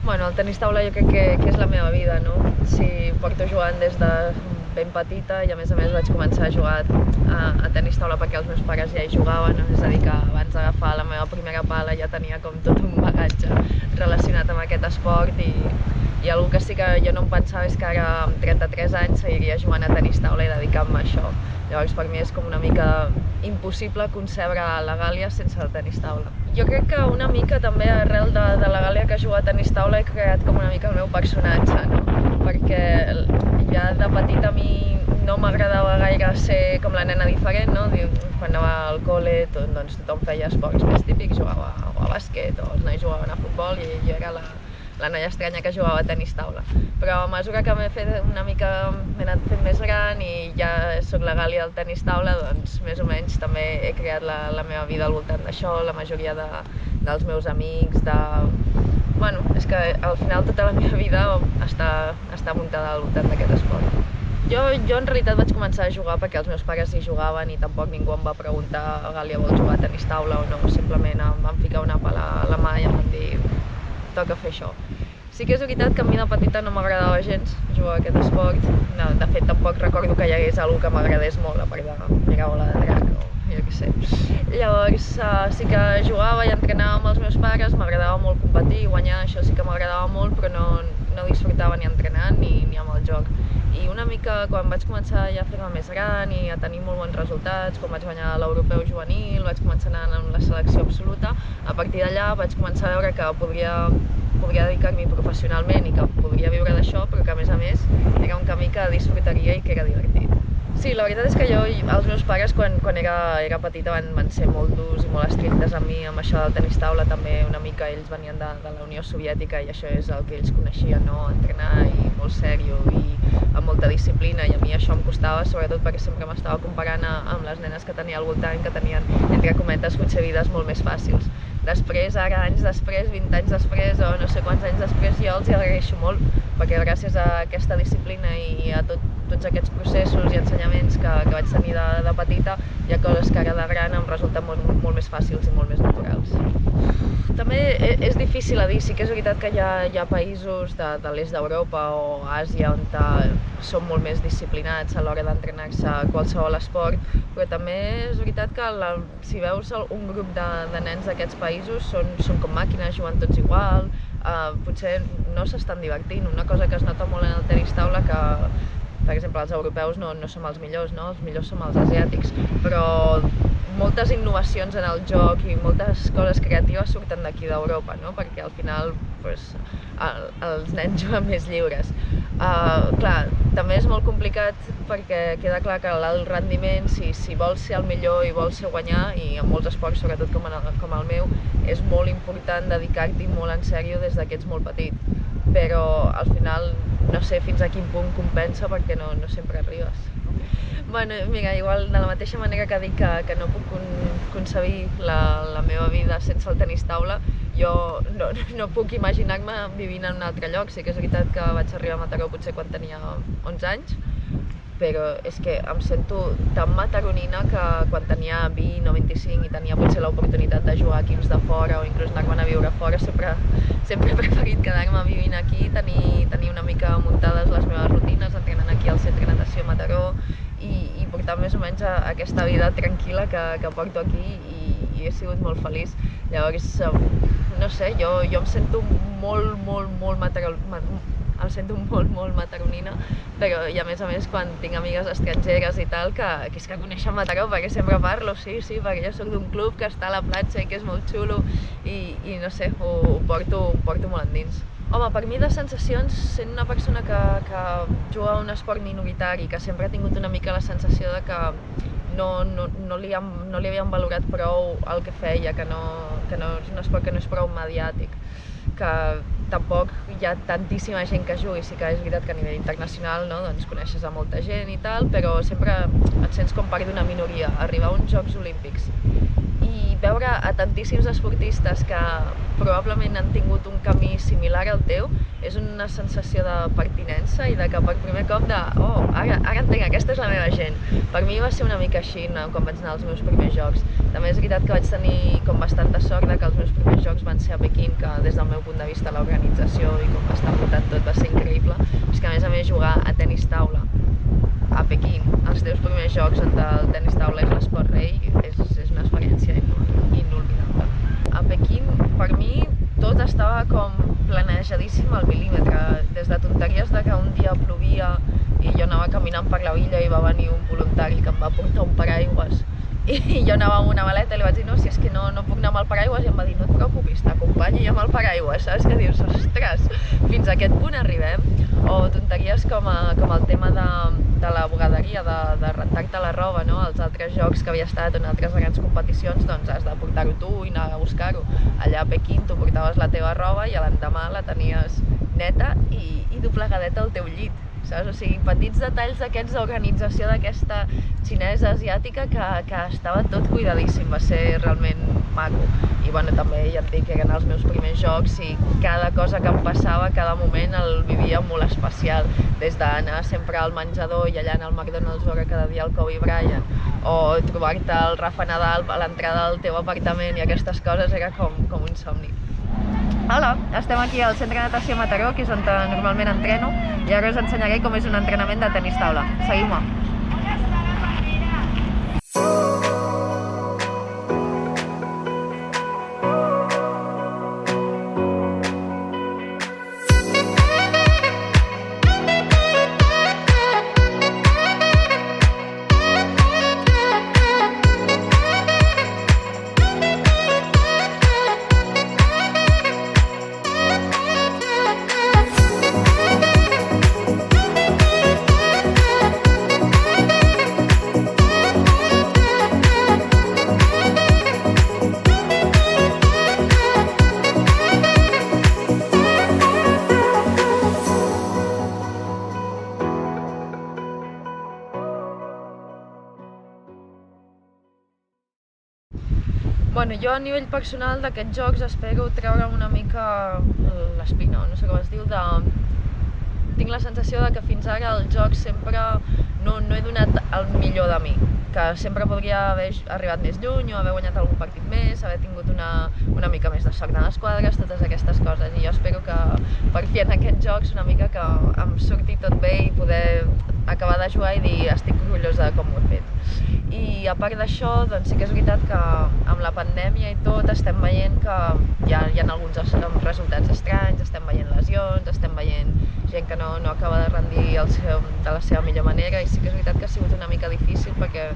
Bueno, el tenis taula jo crec que és la meva vida, no? Sí, porto jugant des de ben petita i a més vaig començar a jugar a tenis taula perquè els meus pares ja hi jugaven, no? És a dir que abans d'agafar la meva primera pala ja tenia com tot un bagatge relacionat amb aquest esport i algo que sí que jo no em pensava és que ara amb 33 anys seguiria jugant a tenis taula i dedicar-me a això. Llavors per mi és com una mica impossible concebre la Gàlia sense el tenis taula. Jo crec que una mica també arrel de la Gàlia que juga a tenis taula he creat com una mica el meu personatge, no? Perquè ja de petita a mi no m'agradava gaire ser com la nena diferent, no? Quan anava al col·le doncs tothom feia esports més típics, jugava a bàsquet o els nois jugaven a futbol i jo era la noia estranya que jugava a tenis taula. Però a mesura que m'he anat fent més gran i ja soc la Gàlia del tenis taula, doncs més o menys també he creat la meva vida al voltant d'això, la majoria dels meus amics, Bueno, és que al final tota la meva vida està muntada al voltant d'aquest esport. Jo en realitat vaig començar a jugar perquè els meus pares hi jugaven i tampoc ningú em va preguntar Gàlia, vols jugar a tenis taula o no, simplement em van ficar una pala a la mà i em van dir toca fer això. Sí que és veritat que a mi de petita no m'agradava gens jugar a aquest esport. No, de fet, tampoc recordo que hi hagués alguna que m'agradés molt, a part de mirar Bola de Drac o jo què sé. Llavors sí que jugava i entrenava amb els meus pares, m'agradava molt competir i guanyar, això sí que m'agradava molt, però no disfrutava ni entrenant ni amb el joc. I una mica quan vaig començar ja a fer-me més gran i a tenir molt bons resultats, quan vaig guanyar l'europeu juvenil, vaig començar a anar amb la selecció absoluta, a partir d'allà vaig començar a veure que podria dedicar-m'hi professionalment i que podria viure d'això, però que a més era un camí que disfrutaria i que era divertit. Sí, la veritat és que els meus pares quan era petita van ser molt durs i molt estrictes amb mi, amb això del tenis taula també una mica ells venien de la Unió Soviètica i això és el que ells coneixien, no? Entrenar i molt sèrio i amb molta disciplina i a mi això em costava, sobretot perquè sempre m'estava comparant amb les nenes que tenia al voltant, que tenien, entre cometes, potser vides molt més fàcils. Després, ara, anys després, 20 anys després o no sé quants anys després, jo els hi agraeixo molt perquè gràcies a aquesta disciplina i a tots aquests processos i ensenyaments que vaig tenir de petita hi ha coses que ara de gran em resulten molt més fàcils i molt més naturals. També és difícil a dir, sí que és veritat que hi ha països de l'est d'Europa o Àsia on són molt més disciplinats a l'hora d'entrenar-se a qualsevol esport, però també és veritat que si veus un grup de nens d'aquests països són com màquines, juguen tots igual, potser no s'estan divertint. Una cosa que es nota molt en el tenis taula que, per exemple, els europeus no som els millors, no? Els millors som els asiàtics, però moltes innovacions en el joc i moltes coses creatives surten d'aquí d'Europa, no? Perquè al final els nens juguen més lliures. Clar, també és molt complicat perquè queda clar que l'alt rendiment, si vols ser el millor i vols ser guanyar, i en molts esports, sobretot com el meu, és molt important dedicar-t'hi molt en sèrio des que ets molt petit. Però al final no sé fins a quin punt compensa perquè no sempre arribes. Bueno, mira, igual de la mateixa manera que dic que no puc concebir la meva vida sense el tenis taula, jo no puc imaginar-me vivint en un altre lloc. Sí que és veritat que vaig arribar a Mataró potser quan tenia 11 anys, però és que em sento tan mataronina que quan tenia 20 o 25 i tenia potser l'oportunitat de jugar a equips de fora o inclús anar-me'n a viure fora, sempre he preferit quedar-me vivint aquí, tenir una mica muntades les meves rutines, entrenant aquí al Centre de Natació Mataró i portar més o menys aquesta vida tranquil·la que porto aquí i he sigut molt feliç. Llavors, no sé, jo em sento molt mataronina, però i a més quan tinc amigues estrangeres i tal, que és que coneixen Mataró perquè sempre parlo, sí, perquè jo soc d'un club que està a la platja i que és molt xulo i no sé, ho porto molt endins. Home, per mi de sensacions, sent una persona que juga a un esport minoritari, que sempre ha tingut una mica la sensació de que no li havien valorat prou el que feia, que no és un esport que no és prou mediàtic, que tampoc hi ha tantíssima gent que jugui, sí que és veritat que a nivell internacional doncs coneixes a molta gent i tal, però sempre et sents com part d'una minoria. Arribar a uns Jocs Olímpics i veure a tantíssims esportistes que probablement han tingut un camí similar al teu és una sensació de pertinença i de que per primer cop ara entenc, aquesta és la meva gent. Per mi va ser una mica així quan vaig anar als meus primers jocs. També és veritat que vaig tenir com bastanta sort que els meus primers jocs van ser a Pequín, que des del meu punt de vista l'organització i com va estar muntat tot va ser increïble. És que a més jugar a tenis taula a Pequín, els teus primers jocs on el tenis taula és l'esport rei, és una experiència inolvidable. A Pequín, per mi, tot estava com planejadíssim al mil·límetre, des de tonteries de que un dia plovia i jo anava caminant per la villa i va venir un voluntari que em va portar un paraigües i jo anava amb una maleta i li vaig dir no, si és que no puc anar amb el paraigües, i em va dir no et preocupis, t'acompanyo jo amb el paraigües, saps? Que dius, ostres, fins a aquest punt arribem. O tonteries com el tema de la bugaderia, de rentar-te la roba, no? Els altres jocs que havia estat en altres grans competicions, doncs has de portar-ho tu i anar a buscar-ho. Allà a Pequín tu portaves la teva roba i l'endemà la tenies neta i doblegadeta al teu llit. Saps? O sigui, petits detalls d'aquests d'organització d'aquesta xinesa asiàtica que estava tot cuidadíssim, va ser realment maco. I bueno, també ja et dic que eren els meus primers jocs i cada cosa que em passava, cada moment el vivia molt especial. Des d'anar sempre al menjador i allà anar al McDonald's veure cada dia el Kobe Bryant, o trobar-te el Rafa Nadal a l'entrada del teu apartament i aquestes coses era com un somni. Hola, estem aquí al Centre de Natació Mataró, que és on normalment entreno, i ara us ensenyaré com és un entrenament de tenis taula. Seguiu-me. Bueno, jo a nivell personal d'aquests jocs espero treure una mica l'espina, no sé com es diu, tinc la sensació que fins ara el joc sempre no he donat el millor de mi, que sempre podria haver arribat més lluny o haver guanyat algun partit més, haver tingut una mica més de sort en les quadres, totes aquestes coses, i jo espero que per fi en aquests jocs una mica que em surti tot bé i poder acabar de jugar i dir estic orgullosa de com ho he fet. I a part d'això, doncs sí que és veritat que amb la pandèmia i tot estem veient que hi ha alguns resultats estranys, estem veient lesions, estem veient gent que no acaba de rendir de la seva millor manera, i sí que és veritat que ha sigut una mica difícil perquè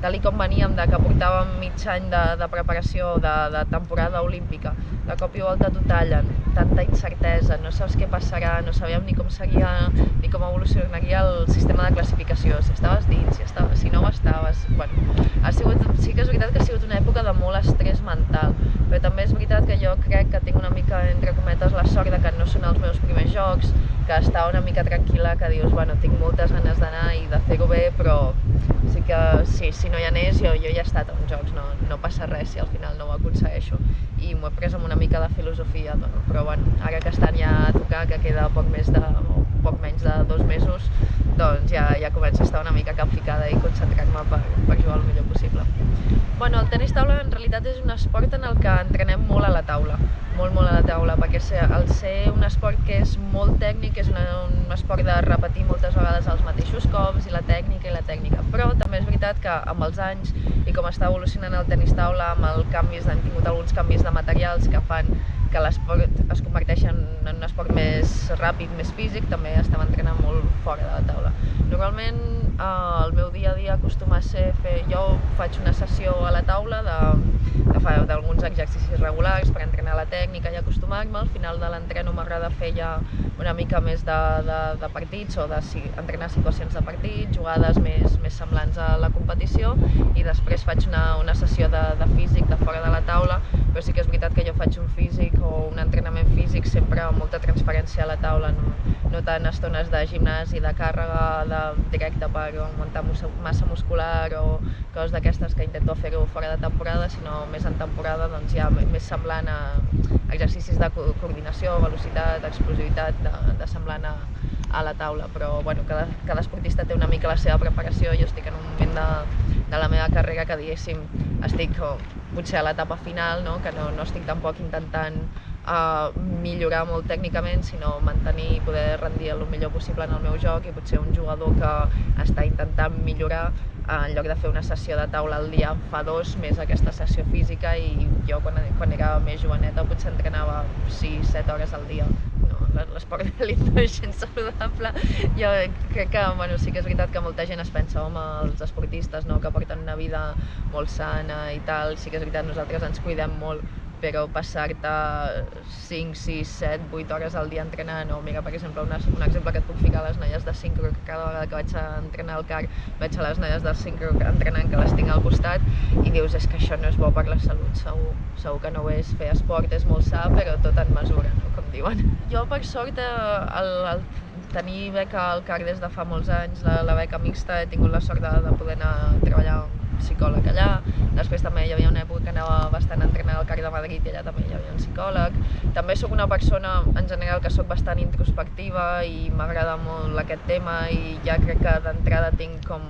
tal com veníem que portàvem mig any de preparació de temporada olímpica, de cop i volta t'ho tallen, tanta incertesa, no saps què passarà, no sabíem ni com seria, ni com evolucionaria el sistema de classificació, si estaves dins, si no ho estaves. Bueno, sí que és veritat que ha sigut una època de molt estrès mental, però també és veritat que jo crec que tinc una mica, entre cometes, la sort que no són els meus primers jocs, que està una mica tranquil·la, que dius, bueno, tinc moltes ganes d'anar i de fer-ho bé, però sí que si no hi anés, jo ja he estat a uns jocs, no passa res si al final no ho aconsegueixo, i m'ho he pres amb una mica de filosofia, però bueno, ara que estan ja a tocar, que queda poc menys de 2 mesos, doncs ja començo a estar una mica capficada i concentrar-me per jugar el millor possible. Bueno, el tenis taula en realitat és un esport en el que entrenem molt a la taula, molt a la taula, perquè al ser un esport que és molt tècnic, és un esport de repetir moltes vegades els mateixos cops i la tècnica, però també és veritat que amb els anys i com està evolucionant el tenis taula, amb els canvis, hem tingut alguns canvis de materials que fan que l'esport es converteixi en un esport més ràpid, més físic, també estem entrenant molt fora de la taula. Normalment el meu dia a dia acostuma a ser jo faig una sessió a la taula d'alguns exercicis regulars per entrenar la tècnica i acostumar-me. Al final de l'entreno m'agrada fer ja una mica més de partits o d'entrenar situacions de partit, jugades més semblants a la competició, i després faig una sessió de físic de fora de la taula però sí que és veritat que jo faig un físic o un entrenament físic sempre amb molta transferència a la taula, no tant estones de gimnàs i de càrrega directa per augmentar massa muscular o coses d'aquestes que intento fer-ho fora de temporada, sinó més en temporada doncs ja més semblant a exercicis de coordinació, velocitat, explosivitat, de semblant a la taula, però bueno, cada esportista té una mica la seva preparació. Jo estic en un moment de la meva carrera que diguéssim estic potser a l'etapa final, no? Que no estic tampoc intentant millorar molt tècnicament, sinó mantenir i poder rendir el millor possible en el meu joc, i potser un jugador que està intentant millorar en lloc de fer una sessió de taula al dia en fa 2 més aquesta sessió física, i jo quan era més joveneta potser entrenava 6-7 hores al dia. L'esport d'elit no és gens saludable. Jo crec que sí que és veritat que molta gent es pensa, home, els esportistes que porten una vida molt sana i tal, sí que és veritat, nosaltres ens cuidem molt, però passar-te 5, 6, 7, 8 hores al dia entrenant, o mira, per exemple, un exemple que et puc ficar, les noies de sincro, que cada vegada que vaig a entrenar al CAR veig a les noies del sincro entrenant, que les tinc al costat, i dius, és que això no és bo per la salut, segur que no ho és. Fer esport és molt sa, però tot en mesura, no? Com diuen. Jo, per sort, al tenir beca al CAR des de fa molts anys, la beca mixta, he tingut la sort de poder anar a treballar psicòleg allà. Després també hi havia una època que anava bastant a entrenar al CAR de Madrid i allà també hi havia un psicòleg. També sóc una persona, en general, que sóc bastant introspectiva i m'agrada molt aquest tema, i ja crec que d'entrada tinc com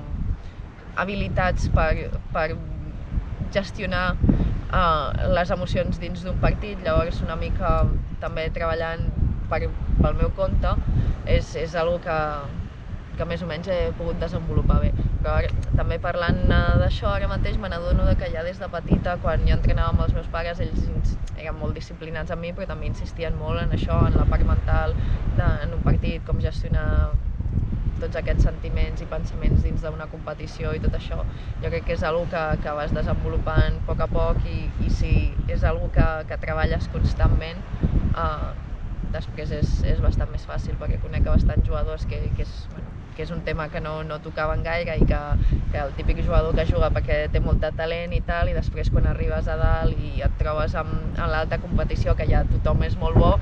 habilitats per gestionar les emocions dins d'un partit. Llavors, una mica també treballant pel meu compte és algo que més o menys he pogut desenvolupar bé. Però també parlant d'això, ara mateix me n'adono que ja des de petita, quan jo entrenava amb els meus pares, ells eren molt disciplinats amb mi, però també insistien molt en això, en la part mental, en un partit, com gestionar tots aquests sentiments i pensaments dins d'una competició i tot això. Jo crec que és una cosa que vas desenvolupant a poc, i si és una cosa que treballes constantment, després és bastant més fàcil, perquè conec bastants jugadors que és un tema que no tocaven gaire, i que el típic jugador que juga perquè té molt de talent i tal, i després quan arribes a dalt i et trobes en l'alta competició, que ja tothom és molt bo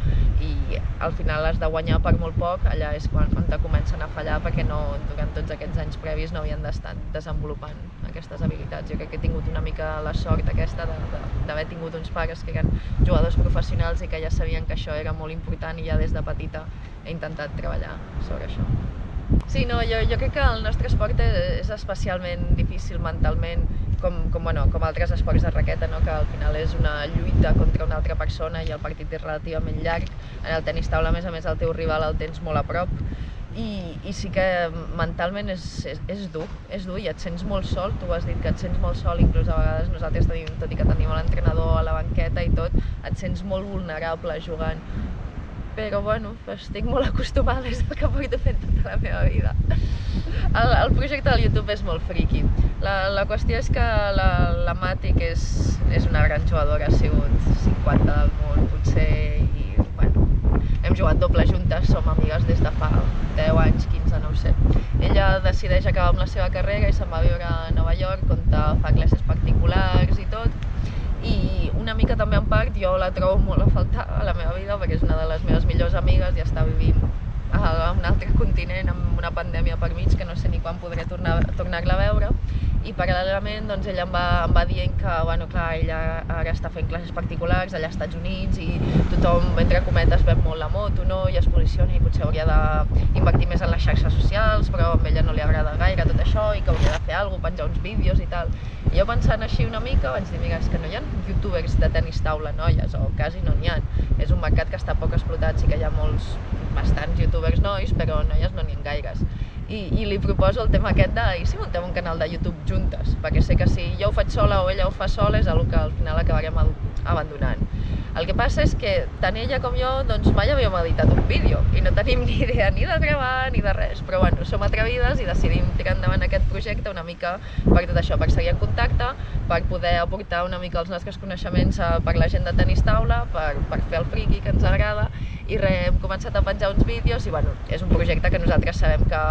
i al final has de guanyar per molt poc, allà és quan te comencen a fallar, perquè durant tots aquests anys previs no havien d'estar desenvolupant aquestes habilitats. Jo crec que he tingut una mica la sort aquesta d'haver tingut uns pares que eren jugadors professionals i que ja sabien que això era molt important, i ja des de petita he intentat treballar sobre això. Sí, jo crec que el nostre esport és especialment difícil mentalment, com altres esports de raqueta, que al final és una lluita contra una altra persona i el partit és relativament llarg. En el tenis taula, a més, el teu rival el tens molt a prop, i sí que mentalment és dur i et sents molt sol. Tu has dit que et sents molt sol, inclús a vegades nosaltres tot i que tenim l'entrenador a la banqueta i tot, et sents molt vulnerable jugant. Però estic molt acostumada des del que porto fent tota la meva vida. El projecte del YouTube és molt friki. La qüestió és que la Mati, que és una gran jugadora, ha sigut 50 del món, potser, i hem jugat doble juntes, som amigues des de fa 10 anys, 15, no ho sé. Ella decideix acabar amb la seva carrera i se'n va a viure a Nova York, on fa classes particulars i tot. I una mica també en part jo la trobo molt a faltar a la meva vida, perquè és una de les meves millors amigues i està vivint a un altre continent amb una pandèmia per mig que no sé ni quan podré tornar-la a veure. I paral·lelament ella em va dient que ella ara està fent classes particulars allà als Estats Units i tothom, entre cometes, veu molt la moto i es posiciona, i potser hauria d'invertir més en les xarxes socials, però a ella no li agrada gaire tot això, i que hauria de fer alguna cosa, penjar uns vídeos i tal. I jo, pensant així una mica, vaig dir, mira, és que no hi ha youtubers de tenis taula noies, o quasi no n'hi ha. És un mercat que està poc explotat, sí que hi ha bastants youtubers nois, però noies no n'hi ha gaires. I li proposo el tema aquest i si muntem un canal de YouTube juntes, perquè sé que si jo ho faig sola o ella ho fa sola és una cosa que al final acabarem abandonant. El que passa és que tant ella com jo mai havíem editat un vídeo i no tenim ni idea ni de gravar ni de res, però som atrevides i decidim tirar endavant aquest projecte una mica per tot això, per seguir en contacte, per poder aportar una mica els nostres coneixements per la gent de tenis taula, per fer el friki que ens agrada, i hem començat a penjar uns vídeos i és un projecte que nosaltres sabem que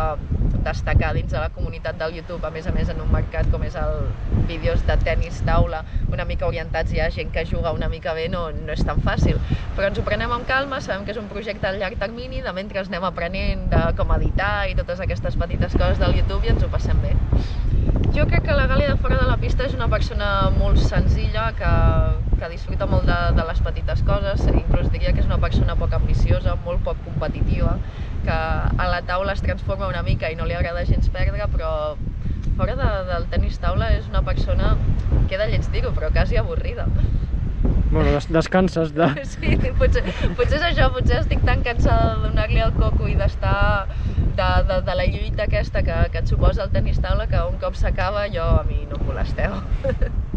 destacar dins de la comunitat del YouTube, a més en un mercat com és el vídeos de tenis taula, una mica orientats ja a gent que juga una mica bé, no és tan fàcil. Però ens ho prenem amb calma, sabem que és un projecte a llarg termini, de mentre anem aprenent de com editar i totes aquestes petites coses del YouTube i ens ho passem bé. Jo crec que la Gàlia de fora de la pista és una persona molt senzilla, que disfruta molt de les petites coses, inclús diria que és una persona poc ambiciosa, molt poc competitiva, que a la taula es transforma una mica i no li agrada gens perdre, però fora del tenis taula és una persona, queda lleig dir-ho, però quasi avorrida. Bueno, descanses de... Sí, potser és això, potser estic tan cansada de donar-li el coco i d'estar de la lluita aquesta que et suposa el tenis taula, que un cop s'acaba a mi no em molesteu.